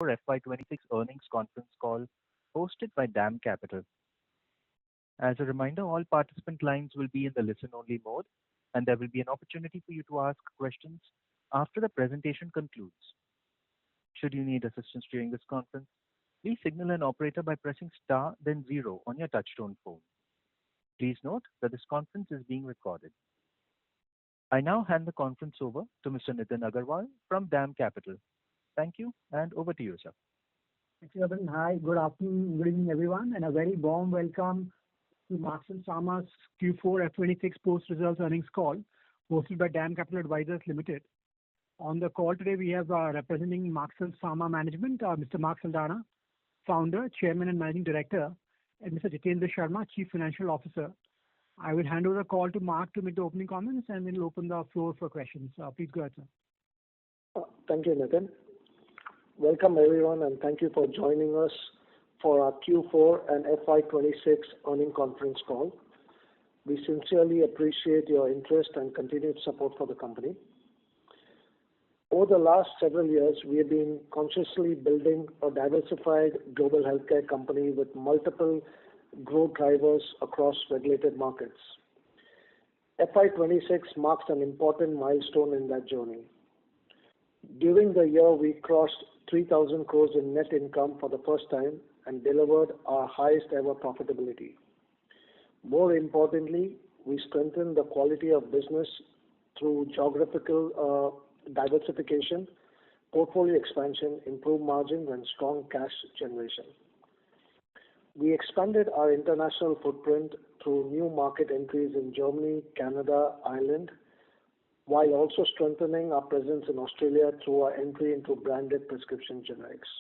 FY26 earnings conference call hosted by DAM Capital. As a reminder, all participant lines will be in the listen-only mode, and there will be an opportunity for you to ask questions after the presentation concludes. Should you need assistance during this conference, please signal an operator by pressing star then zero on your touchtone phone. Please note that this conference is being recorded. I now hand the conference over to Mr. Nitin Agarwal from DAM Capital. Thank you, and over to you, sir. Thank you, Evan. Hi, good afternoon, good evening, everyone, and a very warm welcome to Marksans Pharma's Q4 FY26 post-results earnings call, hosted by DAM Capital Advisors Limited. On the call today, we have representing Marksans Pharma Management, Mr. Mark Saldanha, Founder, Chairman and Managing Director, and Mr. Jitendra Sharma, Chief Financial Officer. I will hand over the call to Mark to make the opening comments, and then we'll open the floor for questions. Please go ahead, sir. Thank you, Nitin. Welcome, everyone, and thank you for joining us for our Q4 and FY26 earnings conference call. We sincerely appreciate your interest and continued support for the company. Over the last several years, we have been consciously building a diversified global healthcare company with multiple growth drivers across regulated markets. FY26 marks an important milestone in that journey. During the year, we crossed 3,000 crores in net income for the first time and delivered our highest ever profitability. More importantly, we strengthened the quality of business through geographical diversification, portfolio expansion, improved margins, and strong cash generation. We expanded our international footprint through new market entries in Germany, Canada, Ireland, while also strengthening our presence in Australia through our entry into branded prescription generics.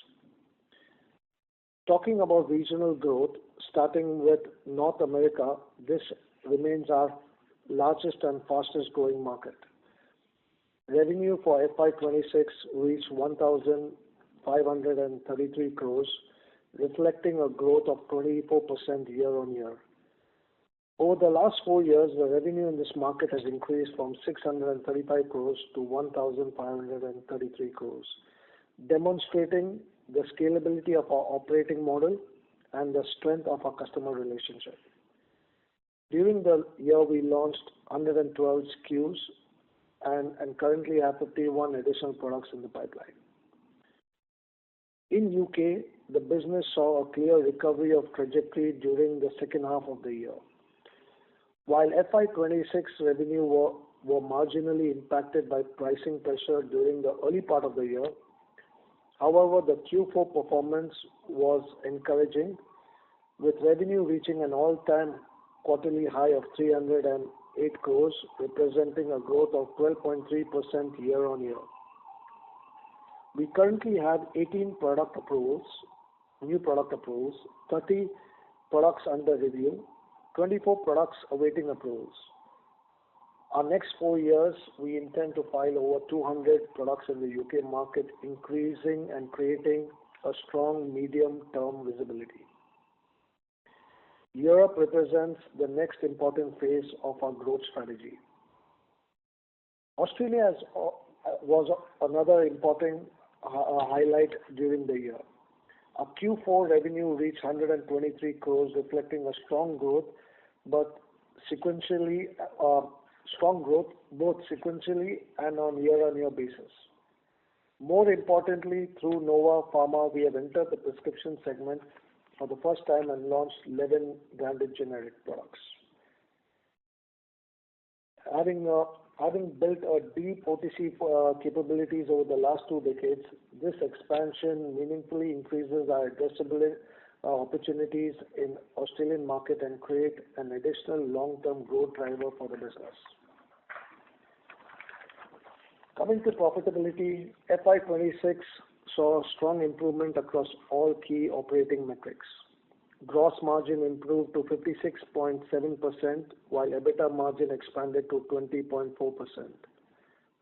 Talking about regional growth, starting with North America, this remains our largest and fastest growing market. Revenue for FY26 reached 1,533 crores, reflecting a growth of 24% year on year. Over the last 4 years, the revenue in this market has increased from 635 crores to 1,533 crores, demonstrating the scalability of our operating model and the strength of our customer relationship. During the year, we launched 112 SKUs and currently have 51 additional products in the pipeline. In UK, the business saw a clear recovery of trajectory during the second half of the year. While FY26 revenue were marginally impacted by pricing pressure during the early part of the year, however, the Q4 performance was encouraging, with revenue reaching an all-time quarterly high of 308 crores, representing a growth of 12.3% year on year. We currently have 18 new product approvals, 30 products under review, 24 products awaiting approvals. Our next 4 years, we intend to file over 200 products in the UK market, increasing and creating a strong medium-term visibility. Europe represents the next important phase of our growth strategy. Australia was another important highlight during the year. Our Q4 revenue reached 123 crores, reflecting a strong growth, both sequentially and on year-on-year basis. More importantly, through Nova Pharma, we have entered the prescription segment for the first time and launched 11 branded generic products. Having built a deep OTC capabilities over the last 2 decades, this expansion meaningfully increases our addressable opportunities in Australian market and create an additional long-term growth driver for the business. Coming to profitability, FY26 saw strong improvement across all key operating metrics. Gross margin improved to 56.7%, while EBITDA margin expanded to 20.4%.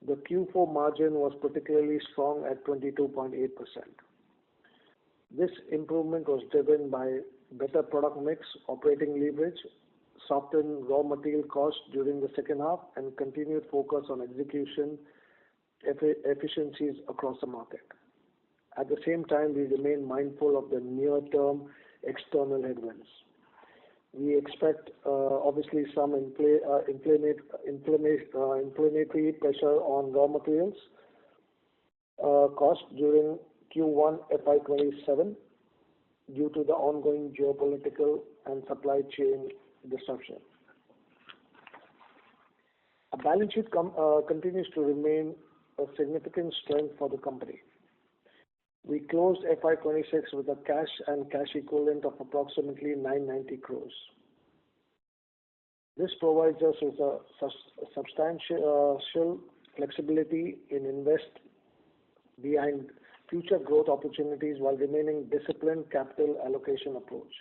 The Q4 margin was particularly strong at 22.8%. This improvement was driven by better product mix, operating leverage, softened raw material costs during the second half, and continued focus on execution efficiencies across the market. At the same time, we remain mindful of the near-term external headwinds. We expect, obviously, some inflationary pressure on raw materials cost during Q1 FY27 due to the ongoing geopolitical and supply chain disruption. Our balance sheet continues to remain a significant strength for the company. We closed FY26 with a cash and cash equivalent of approximately 990 crores. This provides us with a substantial flexibility in invest behind future growth opportunities while remaining disciplined capital allocation approach.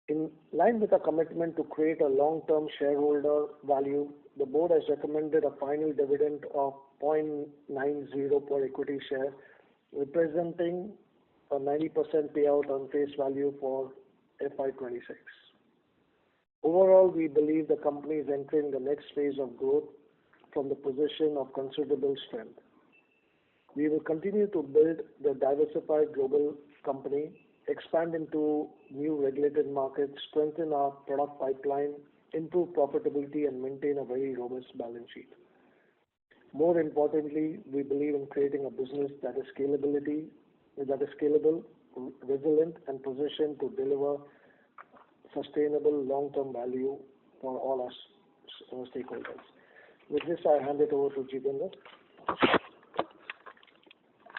In line with our commitment to create a long-term shareholder value, the board has recommended a final dividend of 0.90 per equity share, representing a 90% payout on face value for FY26. Overall, we believe the company is entering the next phase of growth from the position of considerable strength. We will continue to build the diversified global company, expand into new regulated markets, strengthen our product pipeline, improve profitability, and maintain a very robust balance sheet. More importantly, we believe in creating a business that is scalable, resilient, and positioned to deliver sustainable long-term value for all our stakeholders. With this, I hand it over to Jitendra.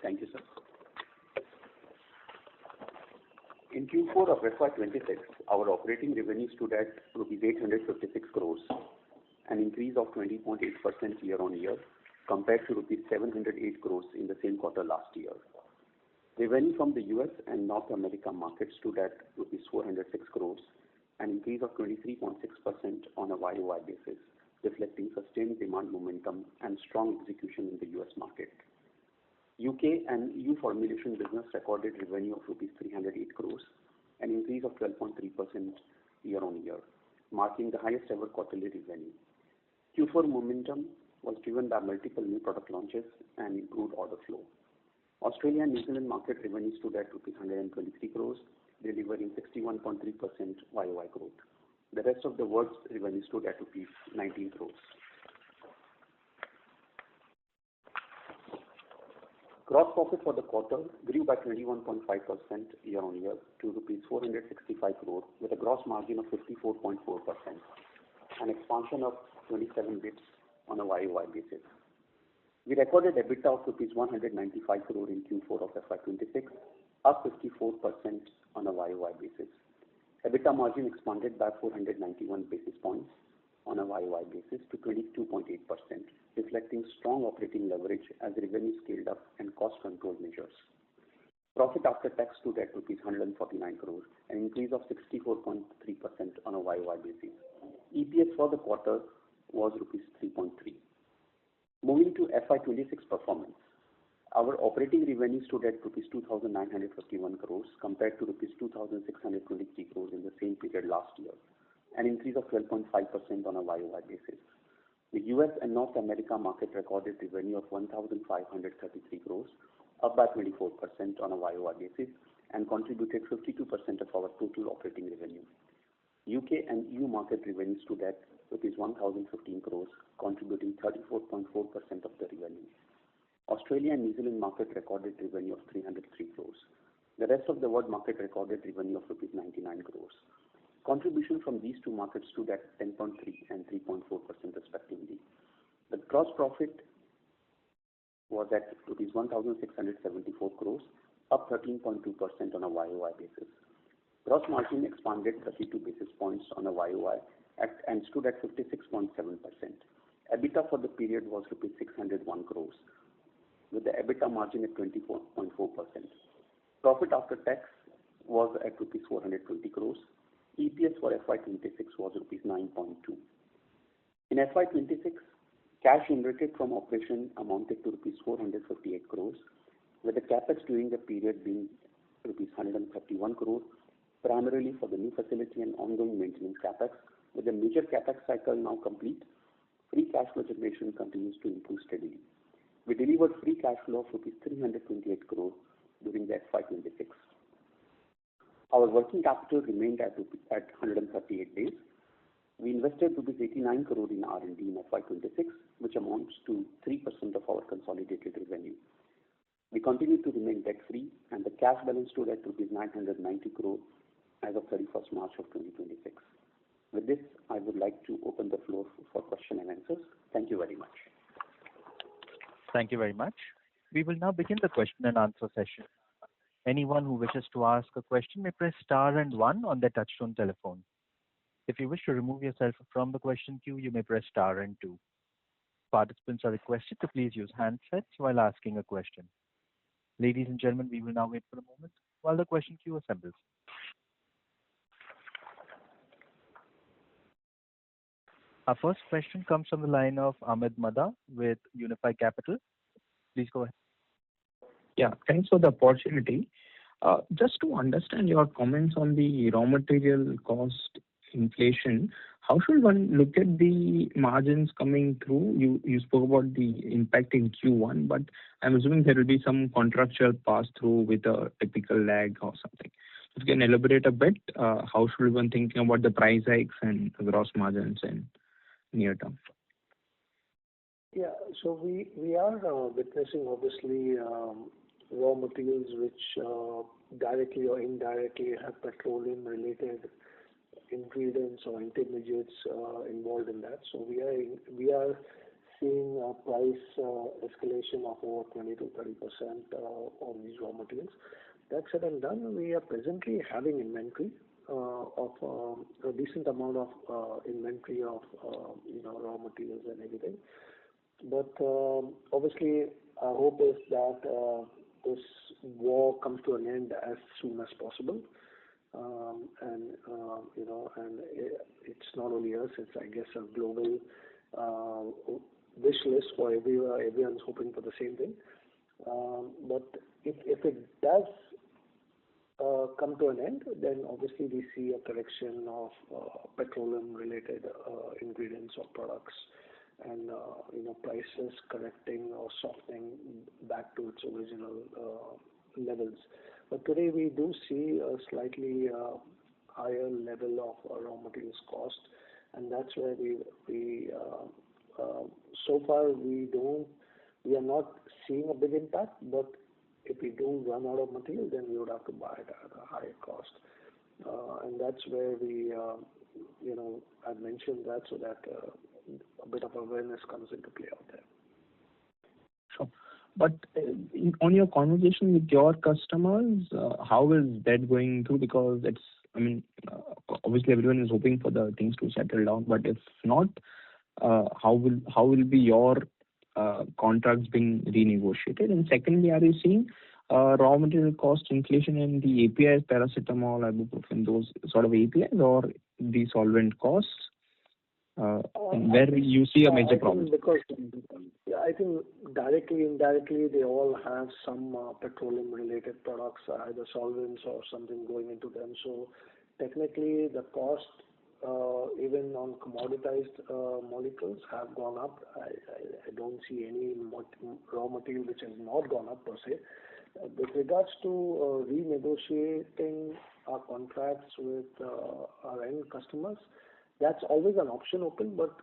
Thank you, sir. In Q4 of FY26, our operating revenue stood at rupees 856 crores, an increase of 20.8% year-on-year compared to rupees 708 crores in the same quarter last year. Revenue from the US and North America market stood at rupees 406 crores, an increase of 23.6% on a YOY basis, reflecting sustained demand momentum and strong execution in the US market. UK and EU formulation business recorded revenue of rupees 308 crores, an increase of 12.3% year-on-year, marking the highest ever quarterly revenue. Q4 momentum was driven by multiple new product launches and improved order flow. Australia and New Zealand market revenue stood at rupees 123 crores, delivering 61.3% YOY growth. The rest of the world's revenue stood at rupees 19 crores. Gross profit for the quarter grew by 21.5% year-on-year to rupees 465 crore with a gross margin of 54.4%, an expansion of 27 bits on a YOY basis. We recorded EBITDA of rupees 195 crore in Q4 of FY26, up 54% on a YOY basis. EBITDA margin expanded by 491 basis points on a YOY basis to 22.8%, reflecting strong operating leverage as revenue scaled up and cost control measures. Profit after tax stood at rupees 149 crore, an increase of 64.3% on a YOY basis. EPS for the quarter was rupees 3.3. Moving to FY26 performance, our operating revenue stood at rupees 2,951 crores compared to rupees 2,623 crores in the same period last year, an increase of 12.5% on a YOY basis. The US and North America market recorded revenue of 1,533 crores, up by 24% on a YOY basis, and contributed 52% of our total operating revenue. UK and EU market revenue stood at rupees 1,015 crores, contributing 34.4% of the revenue. Australia and New Zealand market recorded revenue of 303 crores. The rest of the world market recorded revenue of rupees 99 crores. Contribution from these two markets stood at 10.3 and 3.4% respectively. The gross profit was at rupees 1,674 crores, up 13.2% on a YOY basis. Gross margin expanded 32 basis points on a YOY and stood at 56.7%. EBITDA for the period was rupees 601 crores, with the EBITDA margin at 24.4%. Profit after tax was at rupees 420 crores. EPS for FY26 was rupees 9.2. In FY26, cash generated from operation amounted to rupees 458 crores, with the capex during the period being rupees 131 crores, primarily for the new facility and ongoing maintenance capex. With the major capex cycle now complete, free cash flow generation continues to improve steadily. We delivered free cash flow of rupees 328 crore during the FY26. Our working capital remained at 138 days. We invested rupees 89 crore in R&D in FY26, which amounts to 3% of our consolidated revenue. We continue to remain debt-free, and the cash balance stood at rupees 990 crore as of 31st March of 2026. With this, I would like to open the floor for question and answers. Thank you very much. Thank you very much. We will now begin the question and answer session. Anyone who wishes to ask a question may press star and one on their touchtone telephone. If you wish to remove yourself from the question queue, you may press star and two. Participants are requested to please use handsets while asking a question. Ladies and gentlemen, we will now wait for a moment while the question queue assembles. Our first question comes from the line of Ahmed Madha with Unifi Capital. Please go ahead. Yeah, thanks for the opportunity. Just to understand your comments on the raw material cost inflation, how should one look at the margins coming through? You spoke about the impact in Q1, but I'm assuming there will be some contractual pass-through with a typical lag or something. If you can elaborate a bit, how should one thinking about the price hikes and gross margins in near term? Yeah, so we are witnessing obviously raw materials which directly or indirectly have petroleum-related ingredients or intermediates involved in that. So we are seeing a price escalation of over 20 to 30% on these raw materials. That said and done, we are presently having inventory of a decent amount of inventory of raw materials and everything. But obviously, our hope is that this war comes to an end as soon as possible. And it's not only us, it's, I guess, a global wish list for everyone. Everyone's hoping for the same thing. But if it does come to an end, then obviously we see a correction of petroleum-related ingredients or products, and prices correcting or softening back to its original levels. But today we do see a slightly higher level of raw materials cost, and that's where we so far we are not seeing a big impact. But if we do run out of material, then we would have to buy it at a higher cost, and that's where we I've mentioned that so that a bit of awareness comes into play out there. Sure. But on your conversation with your customers, how is that going through? Because obviously everyone is hoping for the things to settle down, but if not, how will be your contracts being renegotiated? And secondly, are you seeing raw material cost inflation in the APIs, paracetamol, ibuprofen, those sort of APIs, or the solvent costs? Where you see a major problem? Because I think directly, indirectly, they all have some petroleum-related products, either solvents or something going into them. So technically, the cost, even on commoditized molecules, have gone up. I don't see any raw material which has not gone up per se. With regards to renegotiating our contracts with our end customers, that's always an option open, but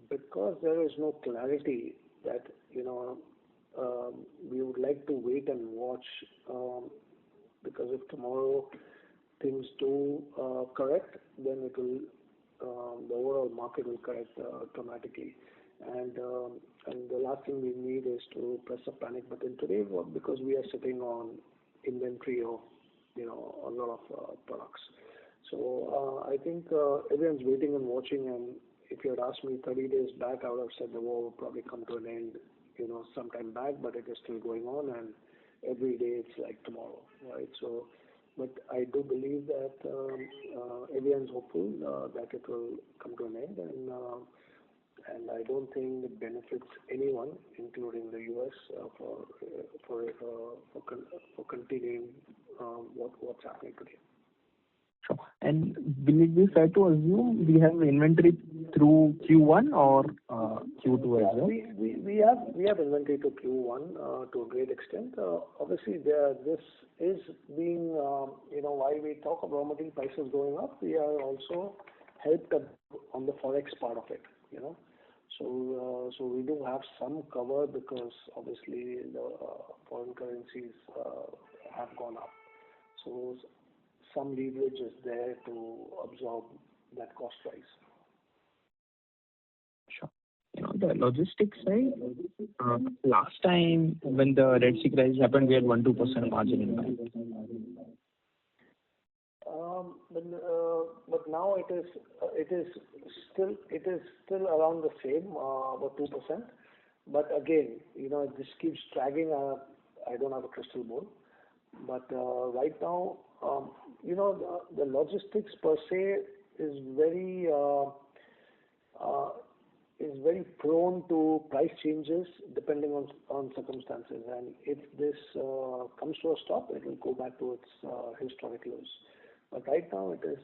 because there is no clarity that, we would like to wait and watch, because if tomorrow things do correct, then it will, the overall market will correct dramatically. And the last thing we need is to press a panic button today, because we are sitting on inventory of, a lot of products. So I think everyone's waiting and watching, and if you had asked me 30 days back, I would have said the war will probably come to an end, sometime back, but it is still going on, and every day it's like tomorrow, right? So, but I do believe that everyone's hopeful that it will come to an end, and I don't think it benefits anyone, including the US, for continuing what's happening today. Sure. And will it be fair to assume we have inventory through Q1 or Q2 as well? We have inventory to Q1 to a great extent. Obviously, this is being, while we talk about raw material prices going up, we are also helped on the forex part of it. So we do have some cover because obviously the foreign currencies have gone up. So some leverage is there to absorb that cost rise. Sure. The logistics side, last time when the Red Sea crisis happened, we had 1-2% margin impact. But now it is still around the same, about 2%. But again, this keeps dragging. I don't have a crystal ball, but right now, the logistics per se is very prone to price changes depending on circumstances. And if this comes to a stop, it will go back to its historic lows. But right now it is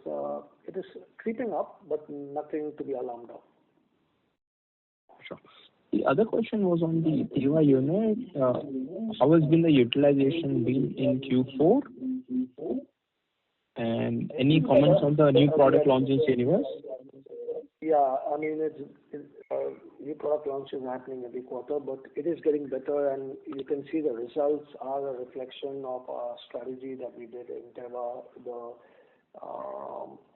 creeping up, but nothing to be alarmed of. Sure. The other question was on the PY unit. How has been the utilization been in Q4? And any comments on the new product launches in US? Yeah, I mean, new product launches happening every quarter, but it is getting better, and you can see the results are a reflection of our strategy that we did in Teva.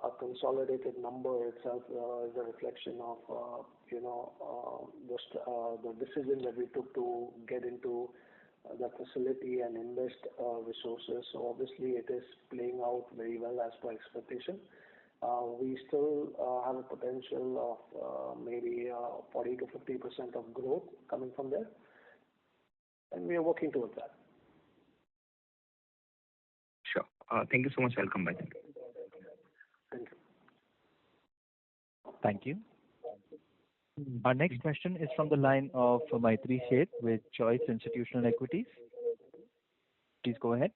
A consolidated number itself is a reflection of the decision that we took to get into that facility and invest resources. So obviously it is playing out very well as per expectation. We still have a potential of maybe 40 to 50% of growth coming from there, and we are working towards that. Sure. Thank you so much. I'll come back. Thank you. Thank you. Our next question is from the line of Maitri Sheth with Choice Institutional Equities. Please go ahead.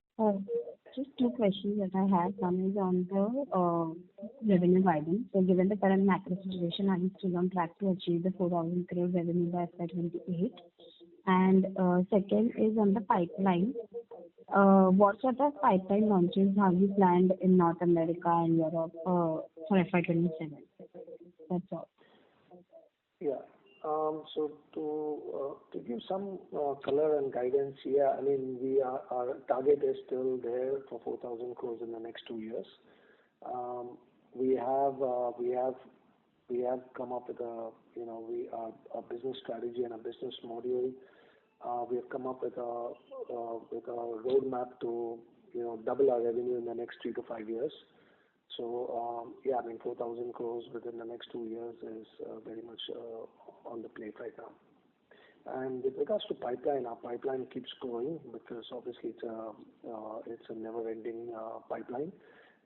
Just two questions that I have. One is on the revenue guidance. So given the current macro situation, are you still on track to achieve the 4,000 crore revenue by FY28? And second is on the pipeline. What sort of pipeline launches have you planned in North America and Europe for FY27? That's all. Yeah. So to give some color and guidance here, I mean, our target is still there for 4,000 crores in the next 2 years. We have come up with a business strategy and a business module. We have come up with a roadmap to double our revenue in the next 3 to 5 years. So yeah, I mean 4,000 crores within the next 2 years is very much on the plate right now. And with regards to pipeline, our pipeline keeps growing because obviously it's a never-ending pipeline.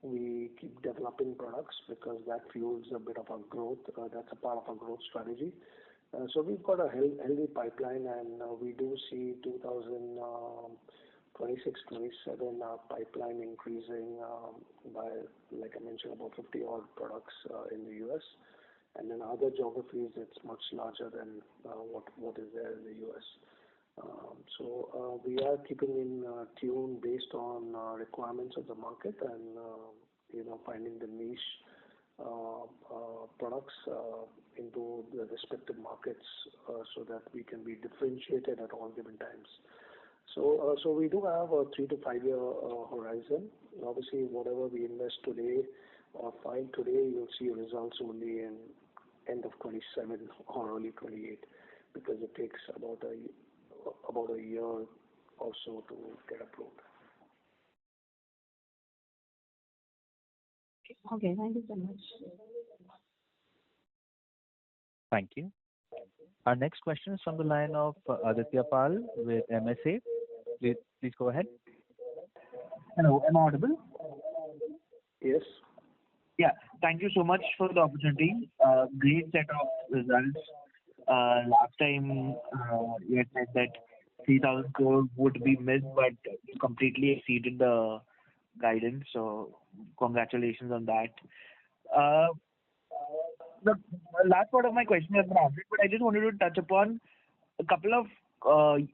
We keep developing products because that fuels a bit of our growth. That's a part of our growth strategy. So we've got a healthy pipeline, and we do see 2026-27 our pipeline increasing by, like I mentioned, about 50 odd products in the US, and in other geographies it's much larger than what is there in the US. So we are keeping in tune based on requirements of the market and finding the niche products into the respective markets so that we can be differentiated at all given times. So we do have a 3 to 5 year horizon. Obviously, whatever we invest today or file today, you'll see results only in end of 27 or early 28 because it takes about a year or so to get approved. Okay, thank you so much. Thank you. Our next question is from the line of Aditya Pal with MSA. Please go ahead. Hello, am I audible? Yes. Yeah, thank you so much for the opportunity. Great set of results. Last time you had said that 3,000 crores would be missed, but you completely exceeded the guidance. So congratulations on that. The last part of my question has been answered, but I just wanted to touch upon a couple of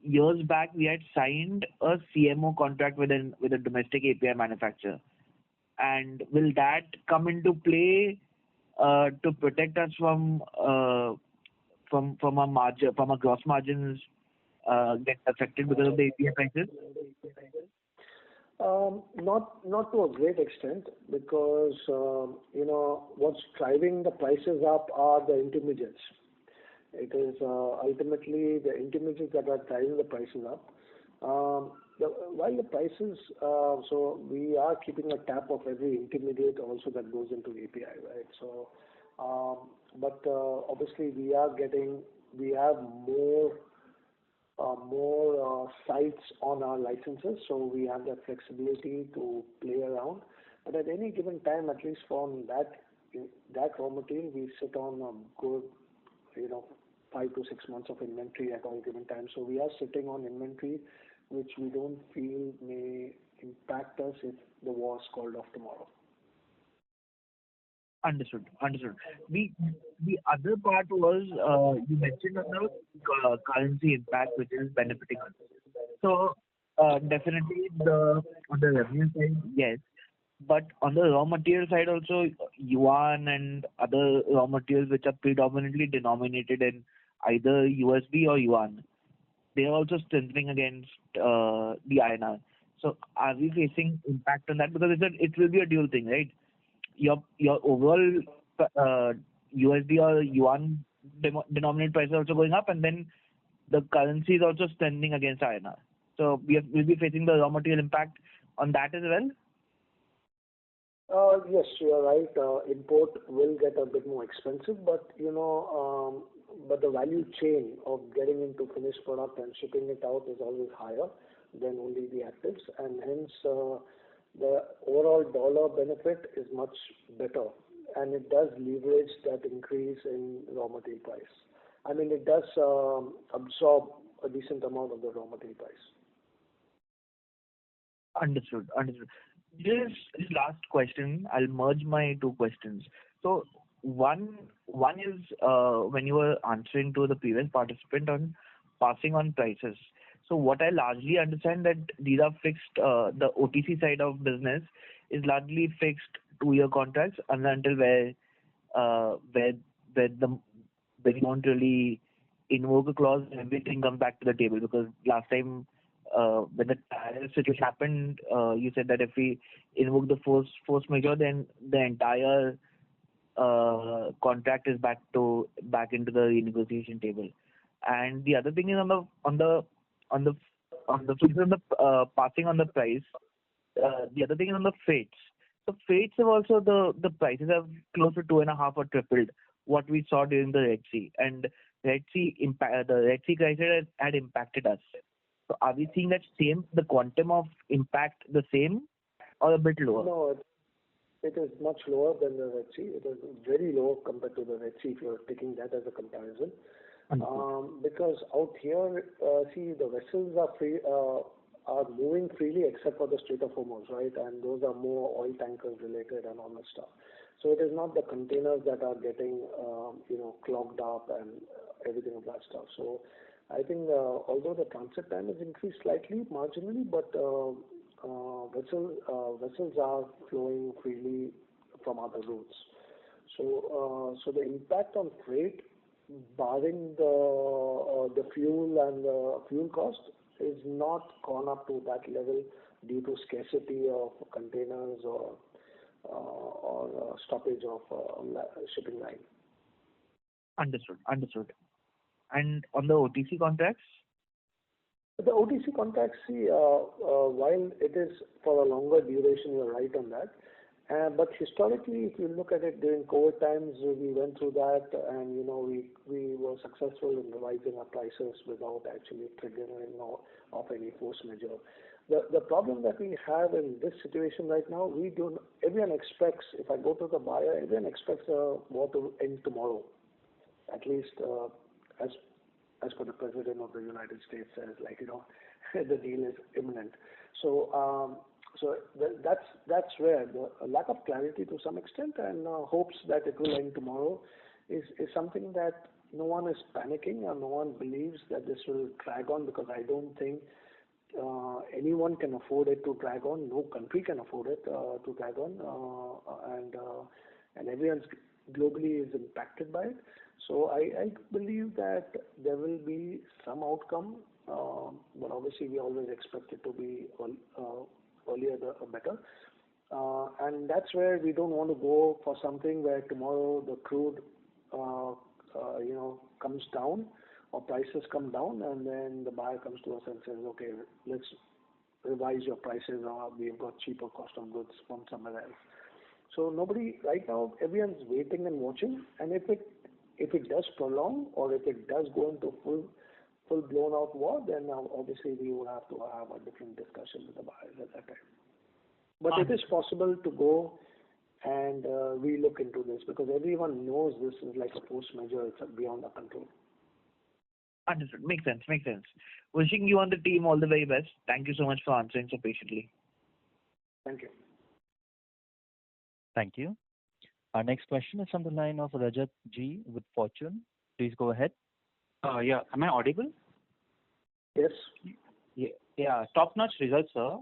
years back, we had signed a CMO contract with a domestic API manufacturer. And will that come into play to protect us from our margin, from our gross margins get affected because of the API prices? Not to a great extent, because what's driving the prices up are the intermediates. It is ultimately the intermediates that are driving the prices up. While the prices, so we are keeping a tap of every intermediate also that goes into API, right? So, but obviously we have more sites on our licenses, so we have that flexibility to play around. But at any given time, at least from that raw material, we sit on a good, 5 to 6 months of inventory at all given time. So we are sitting on inventory which we don't feel may impact us if the war is called off tomorrow. Understood. The other part was you mentioned on the currency impact, which is benefiting us. So definitely on the revenue side, yes, but on the raw material side also, yuan and other raw materials which are predominantly denominated in either USD or yuan, they are also strengthening against the INR. So are we facing impact on that? Because it will be a dual thing, right? Your overall USD or yuan denominated price is also going up, and then the currency is also strengthening against INR. So we'll be facing the raw material impact on that as well? Yes, you are right. Import will get a bit more expensive, but but the value chain of getting into finished product and shipping it out is always higher than only the actives, and hence the overall dollar benefit is much better, and it does leverage that increase in raw material price. I mean, it does absorb a decent amount of the raw material price. Understood. This last question, I'll merge my two questions. So one is when you were answering to the previous participant on passing on prices. So what I largely understand that these are fixed, the OTC side of business is largely fixed 2-year contracts until where you don't really invoke a clause, everything comes back to the table. Because last time when the tariff situation happened, you said that if we invoke the force majeure, then the entire contract is back into the renegotiation table. And the other thing is on the passing on the price. The other thing is on the freights. So freights have also the prices have close to 2.5 or tripled what we saw during the Red Sea, and the Red Sea crisis had impacted us. So are we seeing that the quantum of impact the same or a bit lower? No, it is much lower than the Red Sea. It is very low compared to the Red Sea if you're taking that as a comparison. Because out here, the vessels are moving freely except for the Strait of Hormuz, right? And those are more oil tankers related and all that stuff. So it is not the containers that are getting clogged up and everything of that stuff. So I think although the transit time has increased slightly, marginally, but vessels are flowing freely from other routes. So the impact on freight, barring the fuel and the fuel cost, is not gone up to that level due to scarcity of containers or stoppage of shipping line. Understood. And on the OTC contracts? The OTC contracts, while it is for a longer duration, you're right on that. But historically, if you look at it during COVID times, we went through that, and we were successful in revising our prices without actually triggering of any force majeure. The problem that we have in this situation right now, everyone expects, if I go to the buyer, everyone expects the war to end tomorrow, at least as per the President of the United States says, the deal is imminent. So So that's where the lack of clarity to some extent and hopes that it will end tomorrow is something that no one is panicking or no one believes that this will drag on, because I don't think anyone can afford it to drag on. No country can afford it to drag on, and everyone globally is impacted by it. So I believe that there will be some outcome, but obviously we always expect it to be earlier the better. And that's where we don't want to go for something where tomorrow the crude comes down or prices come down, and then the buyer comes to us and says, okay, let's revise your prices, or we've got cheaper cost of goods from somewhere else. So nobody right now, everyone's waiting and watching, and if it does prolong or if it does go into full blown out war, then obviously we will have to have a different discussion with the buyers at that time. But it is possible to go and re-look into this, because everyone knows this is like a force majeure. It's beyond our control. Understood. Makes sense. Wishing you and the team all the very best. Thank you so much for answering so patiently. Thank you. Thank you. Our next question is from the line of Rajat G with Fortune. Please go ahead. Yeah. Am I audible? Yes. Yeah. Top-notch results, sir.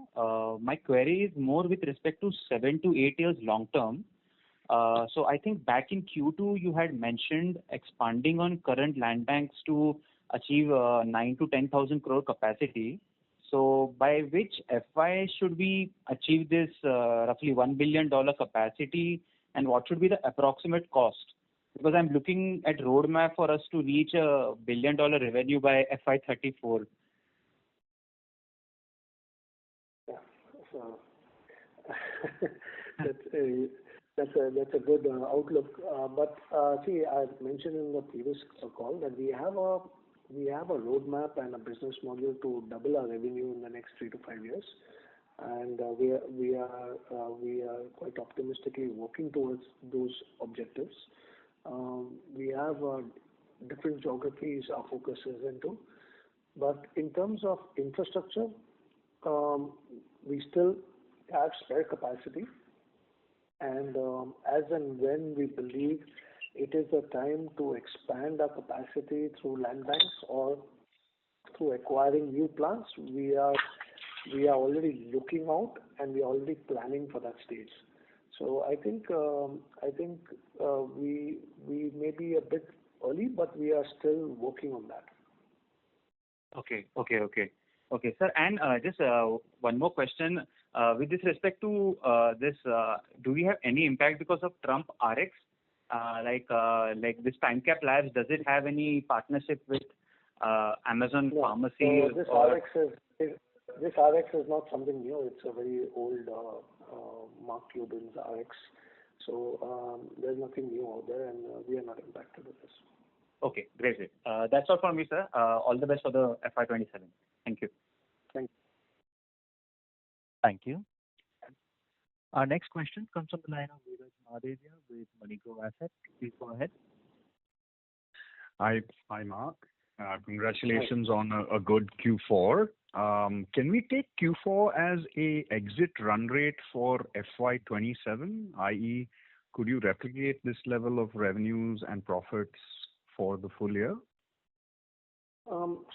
My query is more with respect to 7 to 8 years long term. So I think back in Q2 you had mentioned expanding on current land banks to achieve 9 to 10,000 crore capacity. So by which FY should we achieve this roughly $1 billion capacity, and what should be the approximate cost? Because I'm looking at roadmap for us to reach $1 billion revenue by FY34. Yeah. So that's a good outlook. But see, I mentioned in the previous call that we have a roadmap and a business model to double our revenue in the next 3 to 5 years, and we are quite optimistically working towards those objectives. We have different geographies our focus is into, but in terms of infrastructure, we still have spare capacity, and as and when we believe it is the time to expand our capacity through land banks or through acquiring new plants, we are already looking out and we are already planning for that stage. So I think we may be a bit early, but we are still working on that. Okay, sir. And just one more question. With this respect to this, do we have any impact because of Trump RX? Like this Time Cap Labs, does it have any partnership with Amazon Pharmacy? So this RX is not something new. It's a very old Mark Cuban's RX. So there's nothing new out there, and we are not impacted with this. Okay, great. That's all from me, sir. All the best for the FY27. Thank you. Thank you. Our next question comes from the line of Viraj Mahadevia with MoneyGrow Asset. Please go ahead. Hi, Mark. Congratulations on a good Q4. Can we take Q4 as a exit run rate for FY27, i.e., could you replicate this level of revenues and profits for the full year?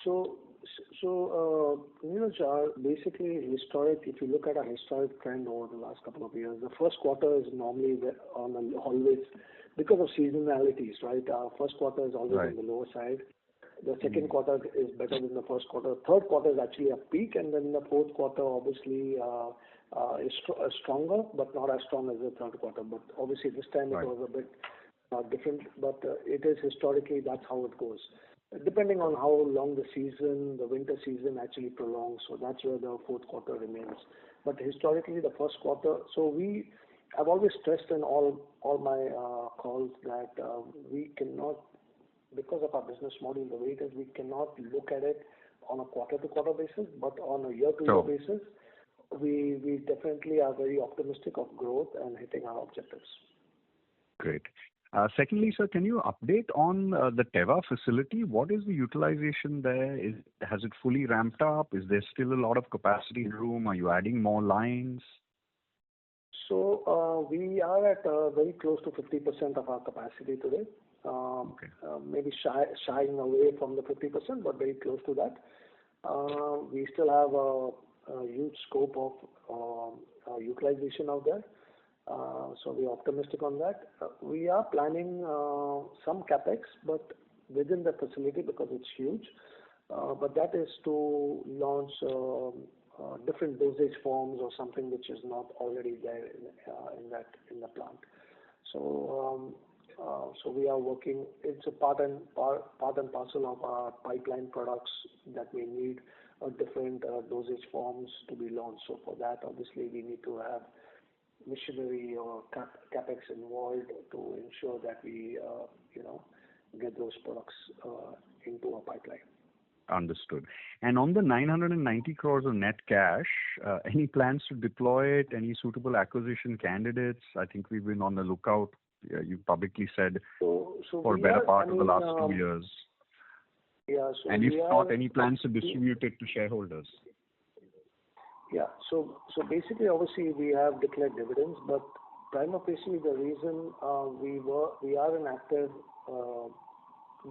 So basically historic. If you look at a historic trend over the last couple of years, the first quarter is normally always, because of seasonalities, right? Our first quarter is always on the lower side. The second quarter is better than the first quarter. Third quarter is actually a peak, and then the fourth quarter obviously is stronger, but not as strong as the third quarter. But obviously this time it was a bit different. But it is historically that's how it goes, depending on how long the winter season actually prolongs. So that's where the fourth quarter remains. But historically, the first quarter. So I've always stressed in all my calls that we cannot, because of our business model, the way it is, we cannot look at it on a quarter-to-quarter basis, but on a year-to-year basis, we definitely are very optimistic of growth and hitting our objectives. Great. Secondly, sir, can you update on the Teva facility? What is the utilization there? Has it fully ramped up? Is there still a lot of capacity in room? Are you adding more lines? So we are at very close to 50% of our capacity today. Maybe shying away from the 50%, but very close to that. We still have a huge scope of utilization out there. So we are optimistic on that. We are planning some capex, but within the facility because it's huge. But that is to launch different dosage forms or something which is not already there in the plant. So we are working. It's a part and parcel of our pipeline products that we need different dosage forms to be launched. So for that, obviously, we need to have machinery or capex involved to ensure that we get those products into our pipeline. Understood. And on the 990 crores of net cash, any plans to deploy it? Any suitable acquisition candidates? I think we've been on the lookout. You publicly said for a better part of the last 2 years. Yeah. So and if not, any plans to distribute it to shareholders? Yeah. So basically, obviously, we have declared dividends, but prima facie, the reason we are in active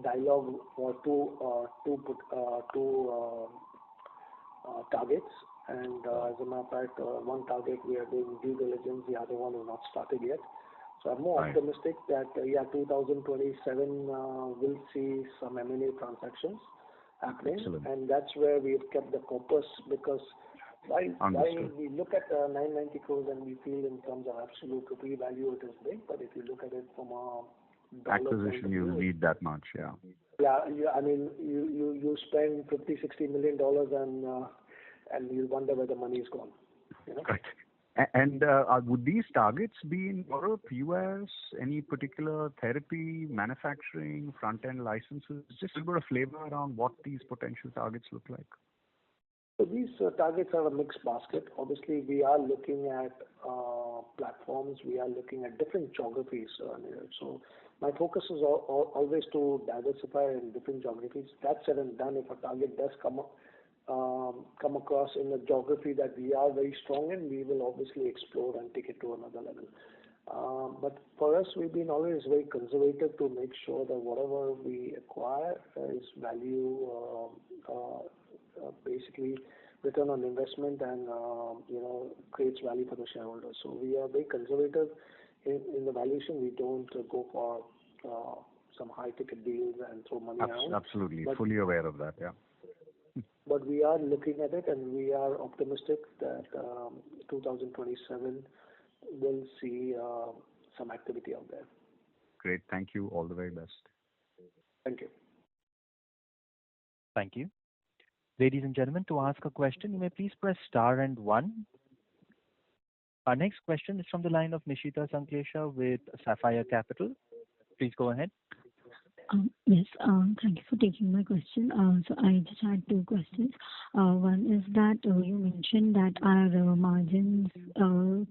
dialogue for two targets, and as a matter of fact, one target we are doing due diligence, the other one is not started yet. So I'm more optimistic that 2027 will see some M&A transactions happening. Excellent. And that's where we've kept the focus, because while we look at 990 crores and we feel in terms of absolute rupee value it is big, but if you look at it from a acquisition, you need that much, yeah. Yeah, I mean, you spend $50-60 million and you wonder where the money is gone. You know? Right. And would these targets be in Europe, US, any particular therapy, manufacturing, front-end licenses? Just a little bit of flavor around what these potential targets look like. So these targets are a mixed basket. Obviously, we are looking at platforms. We are looking at different geographies. So my focus is always to diversify in different geographies. That said and done, if a target does come across in a geography that we are very strong in, we will obviously explore and take it to another level. But for us, we've been always very conservative to make sure that whatever we acquire is value, basically return on investment, and creates value for the shareholders. So we are very conservative in the valuation. We don't go for some high ticket deals and throw money around. Absolutely, fully aware of that. Yeah. But we are looking at it, and we are optimistic that 2027 will see some activity out there. Great. Thank you. All the very best. Thank you. Thank you. Ladies and gentlemen, to ask a question, you may please press star and 1. Our next question is from the line of Nishita Sanklesha with Sapphire Capital. Please go ahead. Yes, thank you for taking my question. So I just had 2 questions. One is that you mentioned that our margins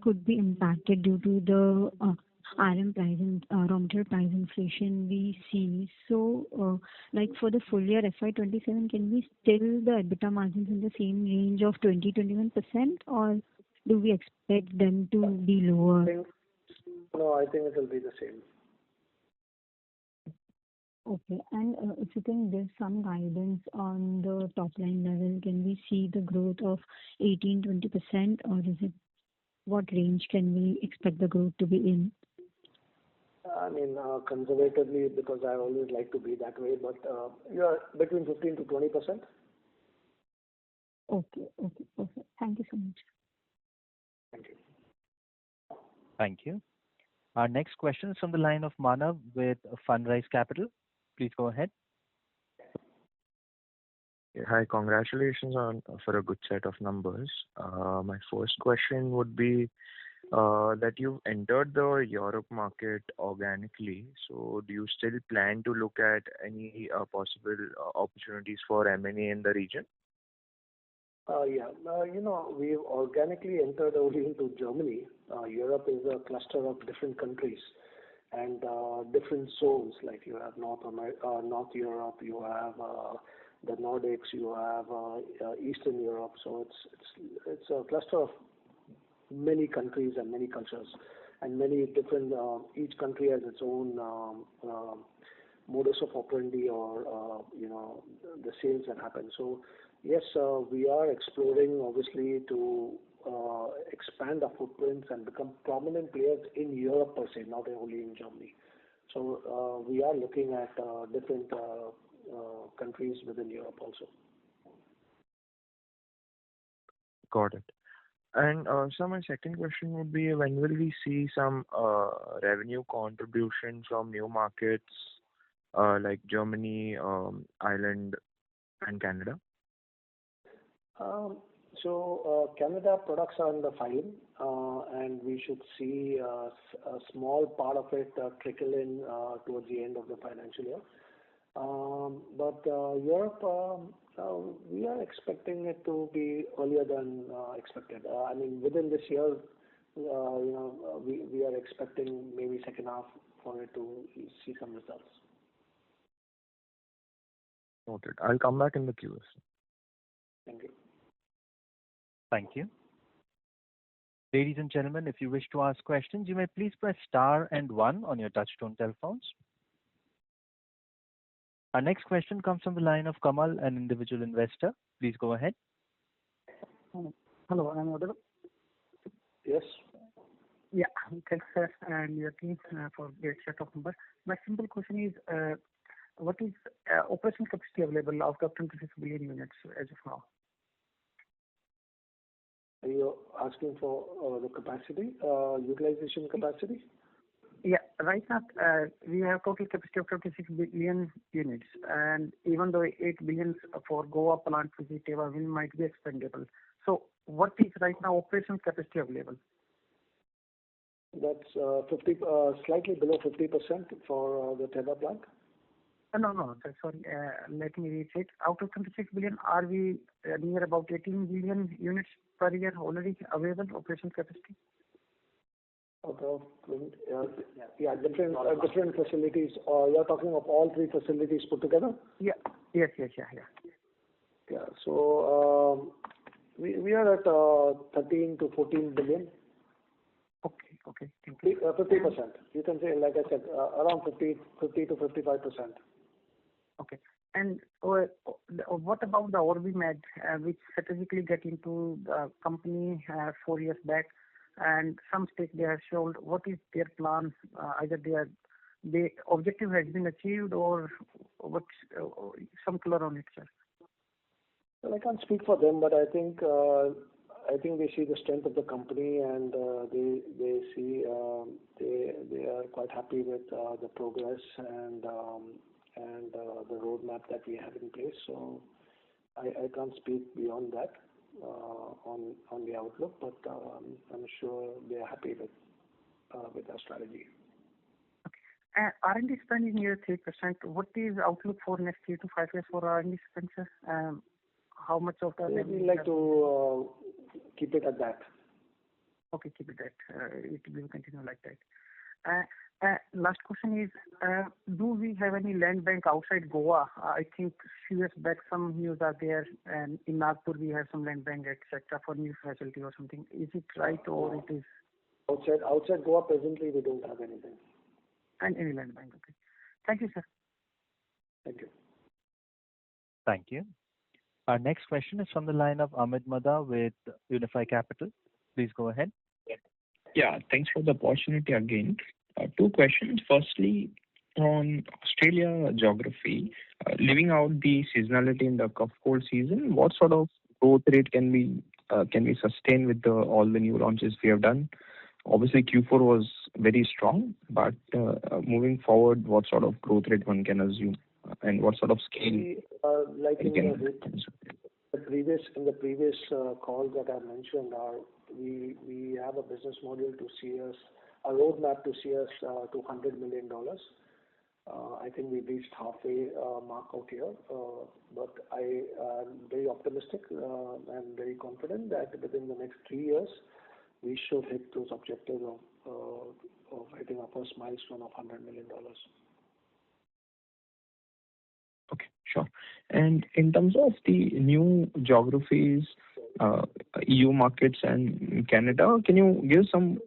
could be impacted due to the RM price and raw material price inflation we see. So, like for the full year FY27, can we still the EBITDA margins in the same range of 20-21%, or do we expect them to be lower? I think it will be the same. Okay. And if you can give some guidance on the top line level, can we see the growth of 18-20%, or is it what range can we expect the growth to be in? I mean, conservatively, because I always like to be that way, but between 15 to 20%. Okay, perfect. Thank you so much. Thank you. Thank you. Our next question is from the line of Manav with Fundrise Capital. Please go ahead. Hi, congratulations for a good set of numbers. My first question would be that you've entered the Europe market organically. So do you still plan to look at any possible opportunities for M&A in the region? Yeah. We've organically entered only into Germany. Europe is a cluster of different countries. and different zones, like you have North Europe, you have the Nordics, you have Eastern Europe. So it's a cluster of many countries and many cultures and many different. Each country has its own modus of operandi, or the sales that happen. So yes, we are exploring obviously to expand our footprints and become prominent players in Europe per se, not only in Germany. So we are looking at different countries within Europe also. Got it. And so my second question would be, when will we see some revenue contribution from new markets like Germany, Ireland, and Canada? So Canada products are under filing, and we should see a small part of it trickle in towards the end of the financial year. But Europe, we are expecting it to be earlier than expected. I mean, within this year, we are expecting maybe second half for it to see some results. Noted. I'll come back in the queue. Thank you. Thank you. Ladies and gentlemen, if you wish to ask questions, you may please press star and 1 on your touchtone telephones. Our next question comes from the line of Kamal, an individual investor. Please go ahead. Hello, I'm audible? Yes. Yeah, thanks, sir, and your team for great set of numbers. My simple question is, what is operation capacity available out of 26 billion units as of now? Are you asking for the capacity, utilization capacity? Yeah, right now we have total capacity of 26 billion units, and even though 8 billion for Goa plant visit Teva Wind might be expendable. So what is right now operation capacity available? That's slightly below 50% for the Teva plant. No, sorry. Let me repeat. Out of 26 billion, are we near about 18 billion units per year already available operation capacity? Out of different facilities. You're talking of all 3 facilities put together? Yeah. Yes. Yeah. So we are at 13 to 14 billion. Okay. Thank you. 50%. You can say, like I said, around 50 to 55%. Okay. And what about the OrbiMed, which strategically get into the company 4 years back, and some stake they have sold? What is their plan? Either the objective has been achieved, or what? Some color on it, sir. Well, I can't speak for them, but I think they see the strength of the company, and they see they are quite happy with the progress and the roadmap that we have in place. So I can't speak beyond that on the outlook, but I'm sure they are happy with our strategy. Okay. R&D spend is near 3%. What is outlook for next 3 to 5 years for R&D spend, sir? How much of that? We like to keep it at that. Okay, keep it at. It will continue like that. Last question is, do we have any land bank outside Goa? I think few years back some news are there, and in Nagpur we have some land bank, etc., for new facility or something. Is it right, or it is? Outside Goa presently we don't have anything. And any land bank, okay. Thank you, sir. Thank you. Thank you. Our next question is from the line of Amit Mada with Unifi Capital. Please go ahead. Yeah, thanks for the opportunity again. 2 questions. Firstly, on Australia geography, leaving out the seasonality in the cough cold season, what sort of growth rate can we sustain with all the new launches we have done? Obviously, Q4 was very strong, but moving forward, what sort of growth rate one can assume, and what sort of scale? Like in the previous call that I mentioned, we have a business model to see us, a roadmap to see us to $100 million. I think we reached halfway mark out here, but I am very optimistic and very confident that within the next 3 years we should hit those objectives of hitting our first milestone of $100 million. Okay, sure. And in terms of the new geographies, EU markets and Canada, can you give some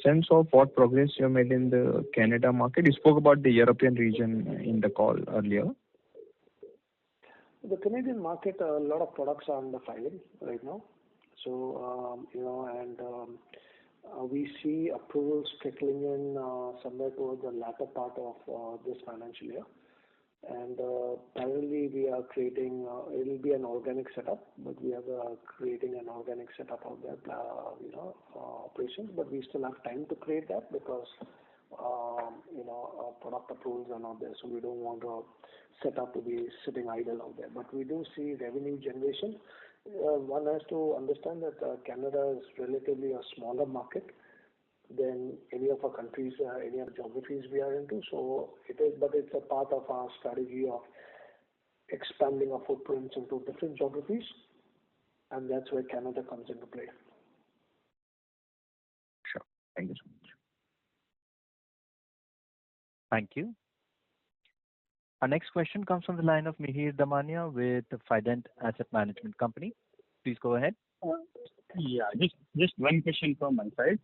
sense of what progress you have made in the Canada market? You spoke about the European region in the call earlier. The Canadian market, a lot of products are under filing right now. So, we see approvals trickling in somewhere towards the latter part of this financial year. And parallelly, we are creating, it will be an organic setup, but we are creating an organic setup out there, operations, but we still have time to create that because, product approvals are not there, so we don't want our setup to be sitting idle out there. But we do see revenue generation. One has to understand that Canada is relatively a smaller market than any of our countries, any other geographies we are into. So it is, but it's a part of our strategy of expanding our footprints into different geographies, and that's where Canada comes into play. Sure. Thank you so much. Thank you. Our next question comes from the line of Mihir Damania with the Fident Asset Management Company. Please go ahead. Just one question from my side.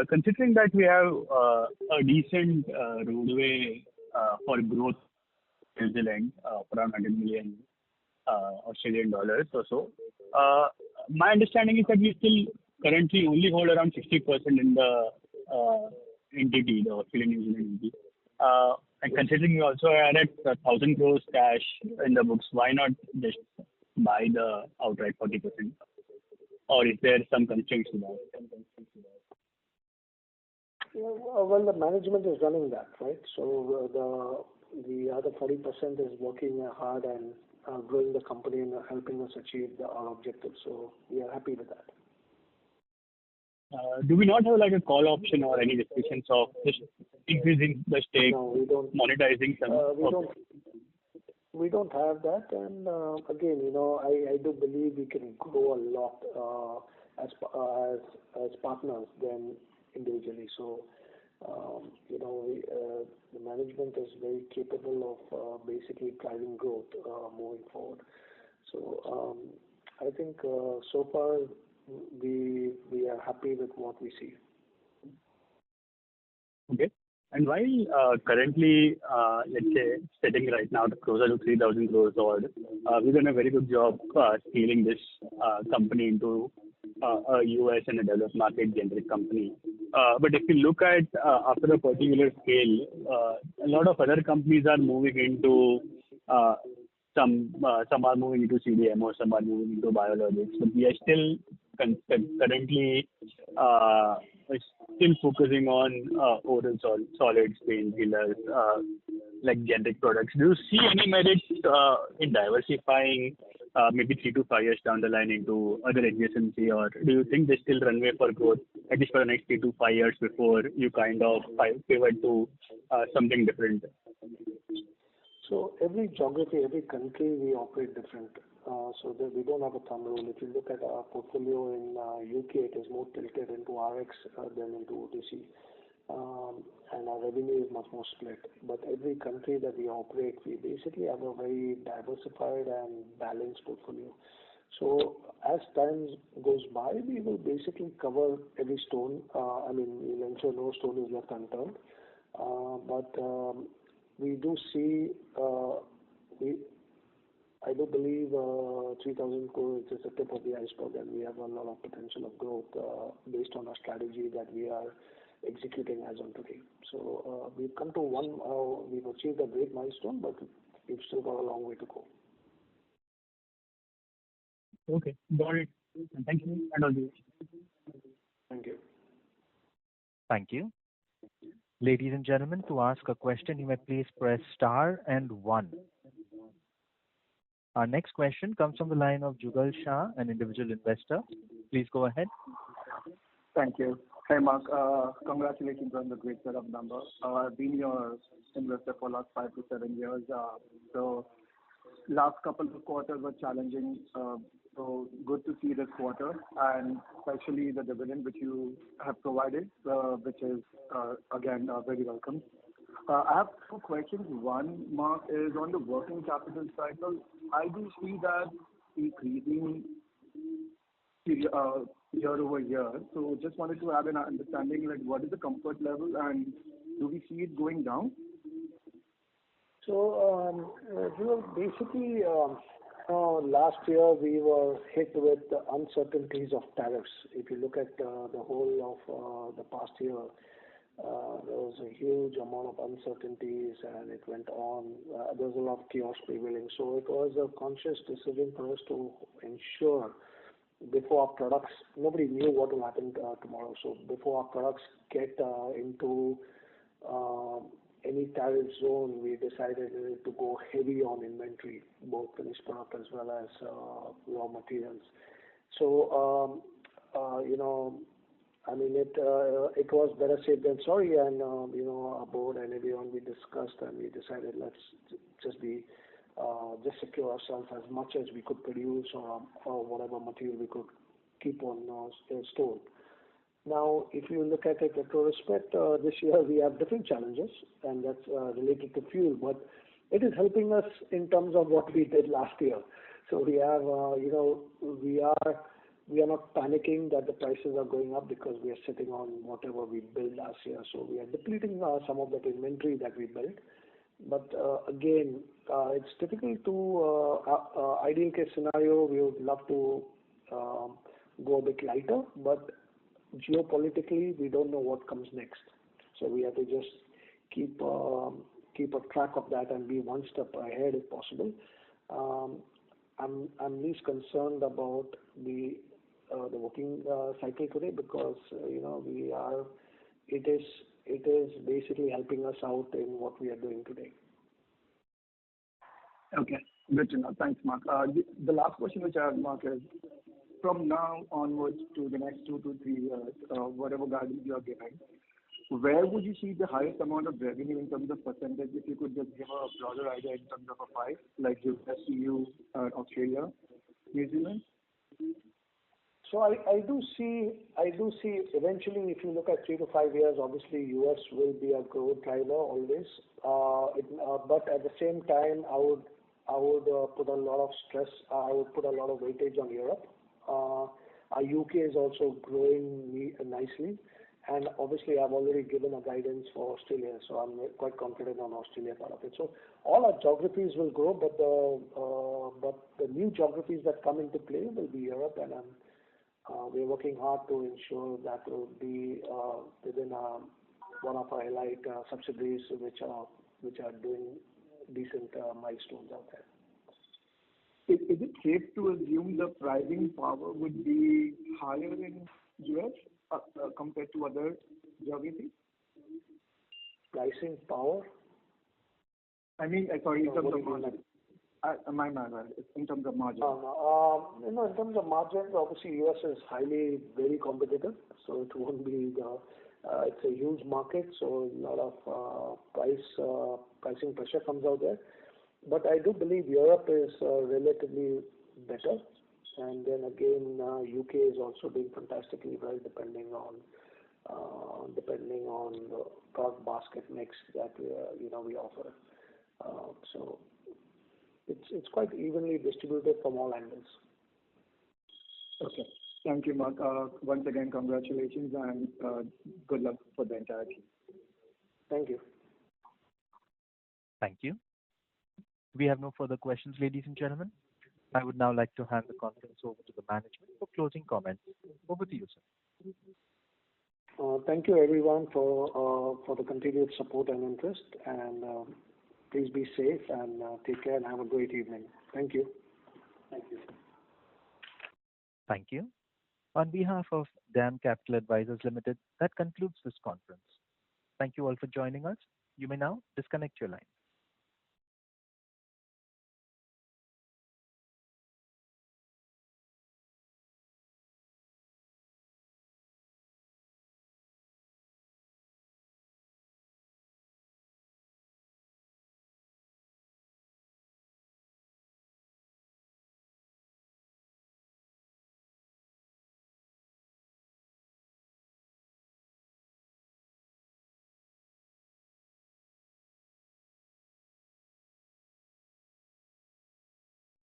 Considering that we have a decent roadway for growth in New Zealand, around 100 million Australian dollars or so, my understanding is that we still currently only hold around 60% in the entity, the Australian New Zealand entity. And considering we also added 1,000 crores cash in the books, why not just buy the outright 40%? Or is there some constraints to that? Well, the management is running that, right? So the other 40% is working hard and growing the company and helping us achieve our objectives. So we are happy with that. Do we not have like a call option or any discussions of just increasing the stake, no, we don't, monetizing some? We don't have that. And again, I do believe we can grow a lot as partners than individually. So, the management is very capable of basically driving growth moving forward. So, I think so far we are happy with what we see. Okay. And while currently, let's say, sitting right now closer to 3,000 crores odd, we've done a very good job scaling this company into a US and a developed market generic company. But if you look at after a particular scale, a lot of other companies are moving into some are moving into CDMO, some are moving into biologics, but we are still currently still focusing on oral solids, painkillers, like generic products. Do you see any merits in diversifying maybe 3 to 5 years down the line into other adjacency, or do you think there's still runway for growth at least for the next 3 to 5 years before you kind of pivot to something different? So every geography, every country, we operate different. So that we don't have a thumb rule. If you look at our portfolio in UK, it is more tilted into RX than into OTC. And our revenue is much more split. But every country that we operate, we basically have a very diversified and balanced portfolio. So as time goes by, we will basically cover every stone. We'll ensure no stone is left unturned. But we do see, I do believe 3,000 crores is the tip of the iceberg, and we have a lot of potential of growth based on our strategy that we are executing as on today. So we've come to we've achieved a great milestone, but we've still got a long way to go. Okay, got it. Thank you. And all the Thank you. Thank you. Ladies and gentlemen, to ask a question, you may please press star and 1. Our next question comes from the line of Jugal Shah, an individual investor. Please go ahead. Thank you. Hey, Mark. Congratulations on the great set of numbers. I've been your investor for last 5 to 7 years. So last couple of quarters were challenging So good to see this quarter, and especially the dividend which you have provided, which is again very welcome. I have two questions. One, Mark, is on the working capital cycle. I do see that increasing year-over-year. So just wanted to have an understanding, like, what is the comfort level, and do we see it going down? So, basically, last year we were hit with the uncertainties of tariffs. If you look at the whole of the past year, there was a huge amount of uncertainties, and it went on. There was a lot of chaos prevailing. So it was a conscious decision for us to ensure before our products, nobody knew what will happen tomorrow. So before our products get into any tariff zone, we decided to go heavy on inventory, both finished product as well as raw materials. So, I mean, it was better safe than sorry, and our board and everyone, we discussed and we decided let's just secure ourselves as much as we could produce or whatever material we could keep on stored. Now, if you look at it retrospect, this year we have different challenges, and that's related to fuel, but it is helping us in terms of what we did last year. So we have, we are not panicking that the prices are going up because we are sitting on whatever we built last year. So we are depleting some of that inventory that we built. But again, it's difficult to ideal case scenario. We would love to go a bit lighter, but geopolitically, we don't know what comes next. So we have to just keep a track of that and be one step ahead if possible. I'm least concerned about the working cycle today because it is basically helping us out in what we are doing today. Okay, good to know. Thanks, Mark. The last question which I have, Mark, is from now onwards to the next 2 to 3 years, whatever guidance you are giving, where would you see the highest amount of revenue in terms of percentage? If you could just give a broader idea in terms of a pie, like US, EU, Australia, New Zealand. So I do see eventually, if you look at 3 to 5 years, obviously US will be a growth driver always. But at the same time, I would put a lot of stress. I would put a lot of weightage on Europe. Our UK is also growing nicely, and obviously I've already given a guidance for Australia, so I'm quite confident on Australia part of it. So all our geographies will grow, but the new geographies that come into play will be Europe, and we're working hard to ensure that will be within one of our allied subsidiaries which are doing decent milestones out there. Is it safe to assume the pricing power would be higher in US compared to other geographies? Pricing power? I mean, sorry, in terms of margin. My bad, in terms of margin. In terms of margins, obviously US is very competitive, so it won't be it's a huge market, so a lot of pricing pressure comes out there. But I do believe Europe is relatively better, and then again UK is also doing fantastically well, depending on the product basket mix that we offer. So it's quite evenly distributed from all angles. Okay. Thank you, Mark. Once again, congratulations and good luck for the entire team. Thank you. Thank you. We have no further questions, ladies and gentlemen. I would now like to hand the conference over to the management for closing comments. Over to you, sir. Thank you, everyone, for the continued support and interest. And please be safe and take care and have a great evening. Thank you. Thank you. Thank you. On behalf of DAM Capital Advisors Limited, that concludes this conference. Thank you all for joining us. You may now disconnect your lines.